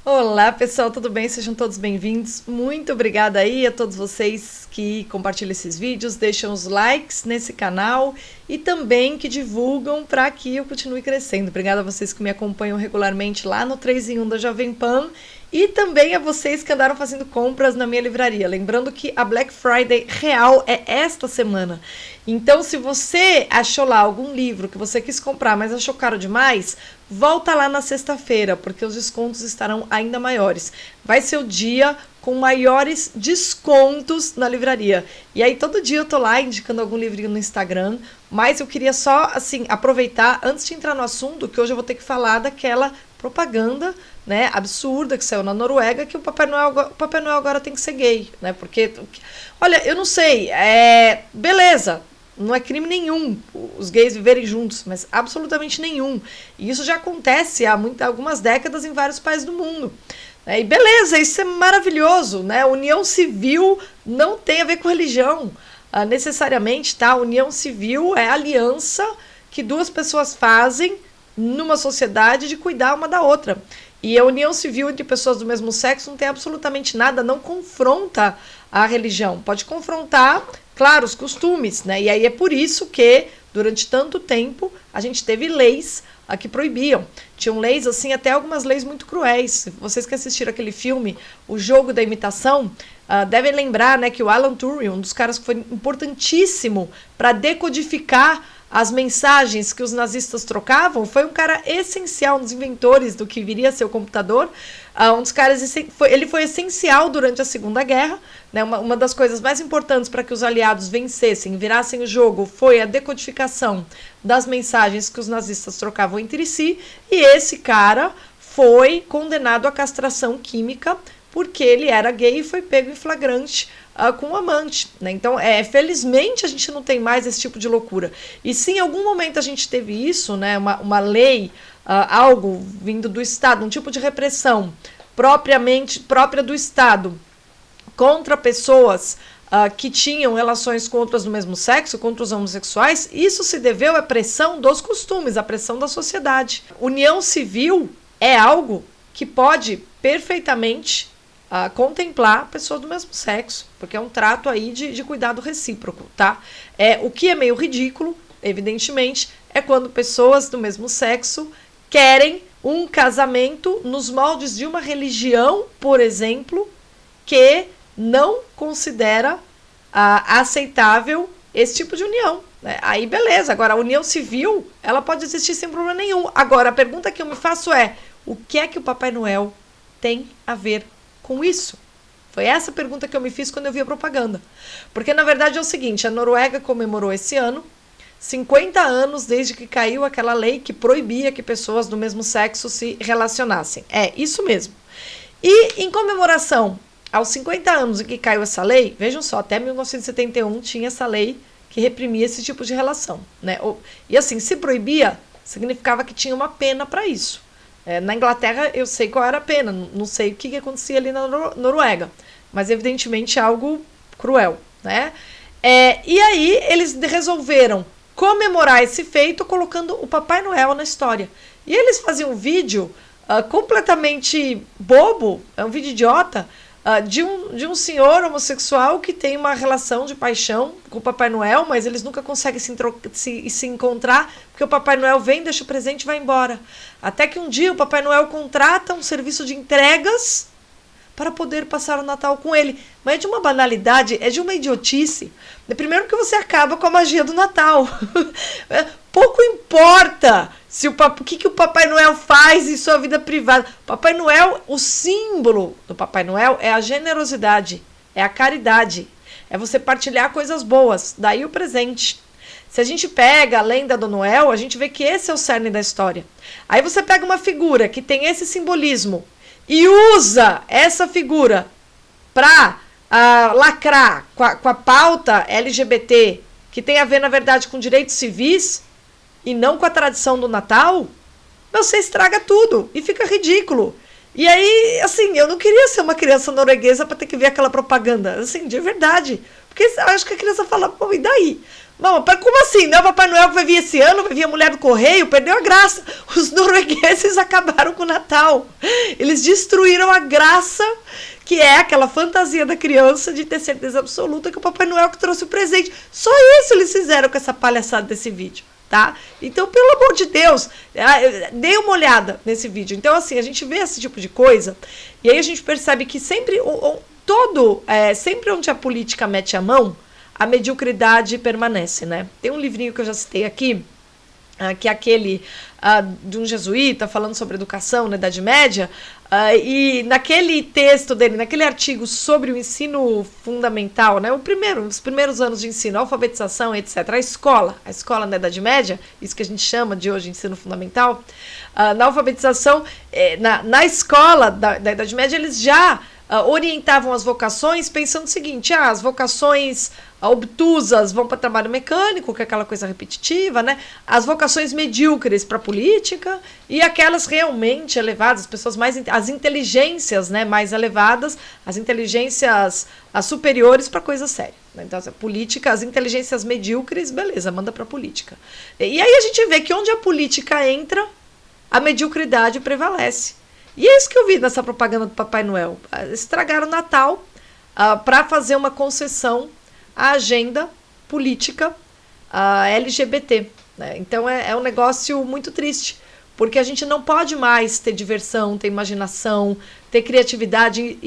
Olá pessoal, tudo bem? Sejam todos bem-vindos. Muito obrigada aí a todos vocês que compartilham esses vídeos, deixam os likes nesse canal e também que divulgam para que eu continue crescendo. Obrigada a vocês que me acompanham regularmente lá no 3 em 1 da Jovem Pan e também a vocês que andaram fazendo compras na minha livraria. Lembrando que a Black Friday real é esta semana. Então, se você achou lá algum livro que você quis comprar, mas achou caro demais, volta lá na sexta-feira, porque os descontos estarão ainda maiores. Vai ser o dia com maiores descontos na livraria. E aí, todo dia eu tô lá indicando algum livrinho no Instagram, mas eu queria só, assim, aproveitar, antes de entrar no assunto, que hoje eu vou ter que falar daquela propaganda, né, absurda que saiu na Noruega, que o Papai Noel agora tem que ser gay, né, porque, olha, eu não sei, beleza, não é crime nenhum os gays viverem juntos, mas absolutamente nenhum. E isso já acontece há algumas décadas em vários países do mundo. E beleza, isso é maravilhoso, né? União civil não tem a ver com religião, necessariamente, tá? União civil é a aliança que duas pessoas fazem numa sociedade de cuidar uma da outra. E a união civil entre pessoas do mesmo sexo não tem absolutamente nada, não confronta a religião. Pode confrontar, claro, os costumes, né? E aí é por isso que, durante tanto tempo, a gente teve leis que proibiam. Tinham leis, assim, até algumas leis muito cruéis. Vocês que assistiram aquele filme, O Jogo da Imitação, devem lembrar, né, que o Alan Turing, um dos caras que foi importantíssimo para decodificar as mensagens que os nazistas trocavam, foi um cara essencial, um dos inventores do que viria a ser o computador. Um dos caras, ele foi essencial durante a Segunda Guerra, né? Uma das coisas mais importantes para que os aliados vencessem, virassem o jogo, foi a decodificação das mensagens que os nazistas trocavam entre si, e esse cara foi condenado à castração química porque ele era gay e foi pego em flagrante com um amante, né? Então, felizmente a gente não tem mais esse tipo de loucura. E se em algum momento a gente teve isso, né, uma lei, algo vindo do Estado, um tipo de repressão própria do Estado contra pessoas que tinham relações com outras do mesmo sexo, contra os homossexuais, isso se deveu à pressão dos costumes, à pressão da sociedade. União civil é algo que pode perfeitamente contemplar pessoas do mesmo sexo, porque é um trato aí de cuidado recíproco, tá? O que é meio ridículo, evidentemente, é quando pessoas do mesmo sexo querem um casamento nos moldes de uma religião, por exemplo, que não considera aceitável esse tipo de união. Aí beleza, agora a união civil, ela pode existir sem problema nenhum. Agora, a pergunta que eu me faço é, o que é que o Papai Noel tem a ver com isso? Foi essa pergunta que eu me fiz quando eu vi a propaganda. Porque, na verdade, é o seguinte, a Noruega comemorou esse ano 50 anos desde que caiu aquela lei que proibia que pessoas do mesmo sexo se relacionassem. É, isso mesmo. E, em comemoração aos 50 anos em que caiu essa lei, vejam só, até 1971 tinha essa lei que reprimia esse tipo de relação, né? E assim, se proibia, significava que tinha uma pena para isso. Na Inglaterra eu sei qual era a pena, não sei o que acontecia ali na Noruega, mas evidentemente algo cruel, né? E aí eles resolveram comemorar esse feito colocando o Papai Noel na história. E eles faziam um vídeo completamente bobo, é um vídeo idiota, de um senhor homossexual que tem uma relação de paixão com o Papai Noel, mas eles nunca conseguem se encontrar, porque o Papai Noel vem, deixa o presente e vai embora. Até que um dia o Papai Noel contrata um serviço de entregas para poder passar o Natal com ele. Mas é de uma banalidade, é de uma idiotice. Primeiro que você acaba com a magia do Natal. Pouco importa o que o Papai Noel faz em sua vida privada. Papai Noel, o símbolo do Papai Noel é a generosidade, é a caridade, é você partilhar coisas boas, daí o presente. Se a gente pega a lenda do Noel, a gente vê que esse é o cerne da história. Aí você pega uma figura que tem esse simbolismo e usa essa figura para lacrar com a pauta LGBT, que tem a ver, na verdade, com direitos civis e não com a tradição do Natal, você estraga tudo e fica ridículo. E aí, assim, eu não queria ser uma criança norueguesa para ter que ver aquela propaganda, assim, de verdade. Porque eu acho que a criança fala, pô, e daí? Não, como assim? Não, Papai Noel que vai vir esse ano, vai vir a mulher do correio, perdeu a graça. Os noruegueses acabaram com o Natal. Eles destruíram a graça, que é aquela fantasia da criança de ter certeza absoluta que o Papai Noel que trouxe o presente. Só isso eles fizeram com essa palhaçada desse vídeo, tá? Então, pelo amor de Deus, dê uma olhada nesse vídeo. Então, assim, a gente vê esse tipo de coisa e aí a gente percebe que sempre, sempre onde a política mete a mão, a mediocridade permanece, né? Tem um livrinho que eu já citei aqui, que é aquele de um jesuíta falando sobre educação na Idade Média, e naquele texto dele, naquele artigo sobre o ensino fundamental, né, os primeiros anos de ensino, alfabetização, etc., a escola na Idade Média, isso que a gente chama de hoje ensino fundamental, na alfabetização, na escola da Idade Média, eles já orientavam as vocações pensando o seguinte, as vocações obtusas vão para trabalho mecânico, que é aquela coisa repetitiva, né? As vocações medíocres para política e aquelas realmente elevadas, as inteligências, né, mais elevadas, as inteligências superiores para coisa séria. Né? Então, política, as inteligências medíocres, beleza, manda para política. E aí a gente vê que onde a política entra, a mediocridade prevalece. E é isso que eu vi nessa propaganda do Papai Noel. Estragaram o Natal para fazer uma concessão à agenda política LGBT. Né? Então é um negócio muito triste, porque a gente não pode mais ter diversão, ter imaginação, ter criatividade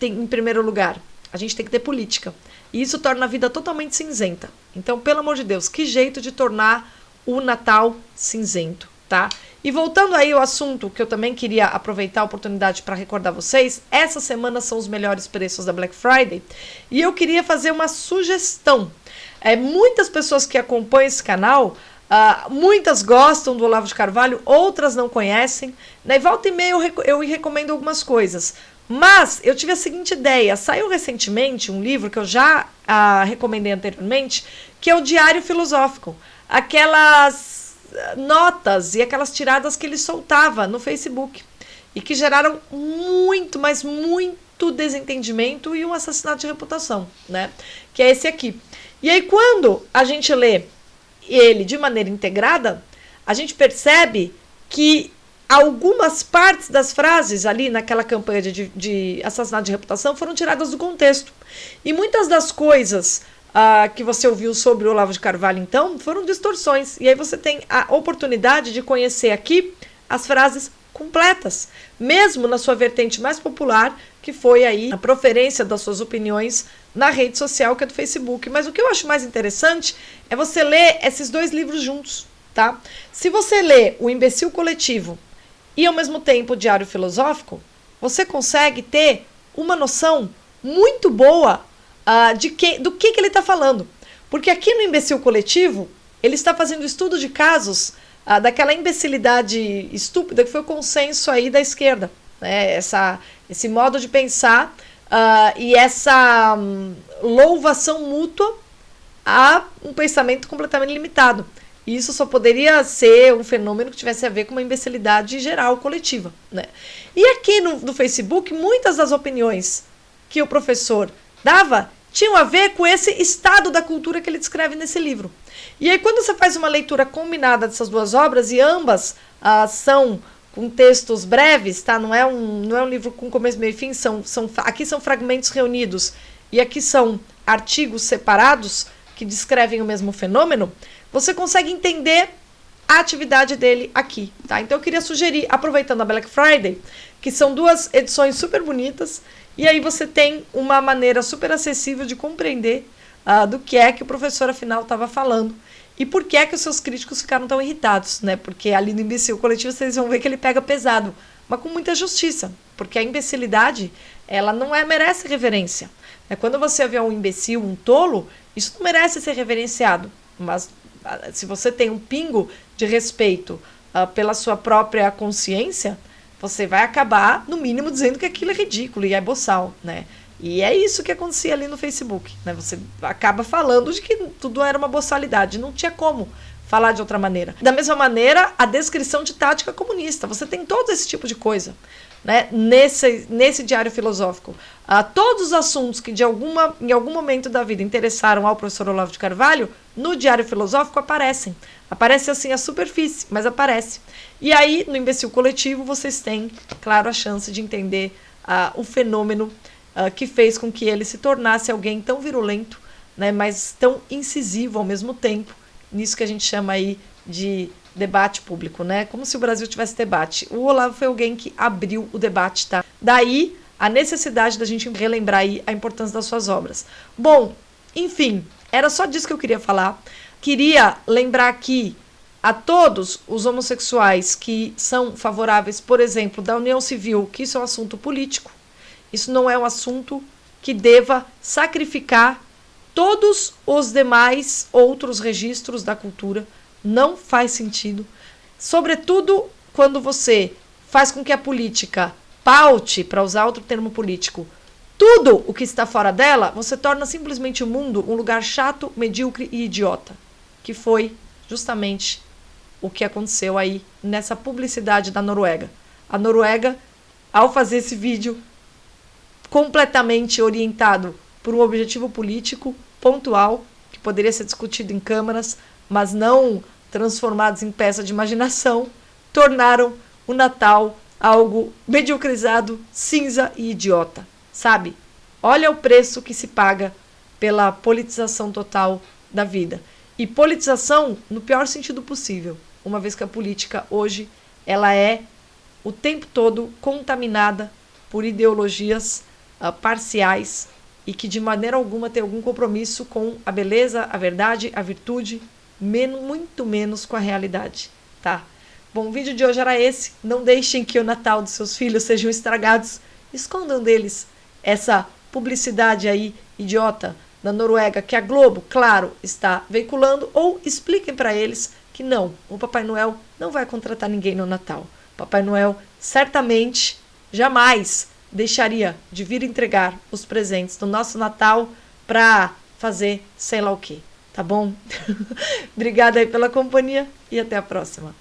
em primeiro lugar. A gente tem que ter política. E isso torna a vida totalmente cinzenta. Então, pelo amor de Deus, que jeito de tornar o Natal cinzento, tá? E voltando aí ao assunto, que eu também queria aproveitar a oportunidade para recordar vocês, essa semana são os melhores preços da Black Friday, e eu queria fazer uma sugestão. Muitas pessoas que acompanham esse canal, muitas gostam do Olavo de Carvalho, outras não conhecem, né? E volta e meia eu recomendo algumas coisas. Mas eu tive a seguinte ideia, saiu recentemente um livro que eu já recomendei anteriormente, que é o Diário Filosófico, aquelas notas e aquelas tiradas que ele soltava no Facebook e que geraram muito, mas muito desentendimento e um assassinato de reputação, né? Que é esse aqui. E aí quando a gente lê ele de maneira integrada, a gente percebe que algumas partes das frases ali naquela campanha de assassinato de reputação foram tiradas do contexto. E muitas das coisas que você ouviu sobre o Olavo de Carvalho, então, foram distorções. E aí você tem a oportunidade de conhecer aqui as frases completas, mesmo na sua vertente mais popular, que foi aí a proferência das suas opiniões na rede social, que é do Facebook. Mas o que eu acho mais interessante é você ler esses dois livros juntos, tá? Se você lê O Imbecil Coletivo e, ao mesmo tempo, o Diário Filosófico, você consegue ter uma noção muito boa do que ele está falando. Porque aqui no Imbecil Coletivo, ele está fazendo estudo de casos daquela imbecilidade estúpida que foi o consenso aí da esquerda. Né? Esse modo de pensar e essa louvação mútua a um pensamento completamente limitado. E isso só poderia ser um fenômeno que tivesse a ver com uma imbecilidade geral, coletiva. Né? E aqui no Facebook, muitas das opiniões que o professor dava tinham a ver com esse estado da cultura que ele descreve nesse livro. E aí quando você faz uma leitura combinada dessas duas obras, e ambas são com textos breves, tá? Não é um livro com começo, meio e fim, aqui são fragmentos reunidos e aqui são artigos separados que descrevem o mesmo fenômeno, você consegue entender a atividade dele aqui, tá? Então eu queria sugerir, aproveitando a Black Friday, que são duas edições super bonitas, e aí você tem uma maneira super acessível de compreender do que é que o professor afinal estava falando e por que é que os seus críticos ficaram tão irritados, né? Porque ali no Imbecil Coletivo vocês vão ver que ele pega pesado, mas com muita justiça, porque a imbecilidade, ela não merece reverência. Quando você vê um imbecil, um tolo, isso não merece ser reverenciado, mas se você tem um pingo de respeito pela sua própria consciência, você vai acabar, no mínimo, dizendo que aquilo é ridículo e é boçal, né? E é isso que acontecia ali no Facebook, né? Você acaba falando de que tudo era uma boçalidade, não tinha como falar de outra maneira. Da mesma maneira, a descrição de tática comunista, você tem todo esse tipo de coisa. né, nesse diário filosófico. Todos os assuntos que em algum momento da vida interessaram ao professor Olavo de Carvalho, no diário filosófico aparecem. Aparece assim a superfície, mas aparece. E aí, no Imbecil Coletivo, vocês têm, claro, a chance de entender o fenômeno que fez com que ele se tornasse alguém tão virulento, né, mas tão incisivo ao mesmo tempo, nisso que a gente chama aí de debate público, né? Como se o Brasil tivesse debate. O Olavo foi alguém que abriu o debate, tá? Daí a necessidade da gente relembrar aí a importância das suas obras. Bom, enfim, era só disso que eu queria falar. Queria lembrar aqui a todos os homossexuais que são favoráveis, por exemplo, da união civil, que isso é um assunto político. Isso não é um assunto que deva sacrificar todos os demais outros registros da cultura. Não faz sentido. Sobretudo quando você faz com que a política paute, para usar outro termo político, tudo o que está fora dela, você torna simplesmente o mundo um lugar chato, medíocre e idiota. Que foi justamente o que aconteceu aí nessa publicidade da Noruega. A Noruega, ao fazer esse vídeo completamente orientado por um objetivo político pontual, que poderia ser discutido em câmaras, mas não transformados em peça de imaginação, tornaram o Natal algo mediocrizado, cinza e idiota, sabe? Olha o preço que se paga pela politização total da vida. E politização no pior sentido possível, uma vez que a política hoje ela é o tempo todo contaminada por ideologias parciais e que de maneira alguma tem algum compromisso com a beleza, a verdade, a virtude, muito menos com a realidade, tá? Bom, o vídeo de hoje era esse. Não deixem que o Natal dos seus filhos sejam estragados. Escondam deles essa publicidade aí idiota da Noruega que a Globo, claro, está veiculando, ou expliquem para eles que não, o Papai Noel não vai contratar ninguém no Natal. Papai Noel certamente jamais deixaria de vir entregar os presentes do nosso Natal para fazer sei lá o quê. Tá bom? Obrigada aí pela companhia e até a próxima.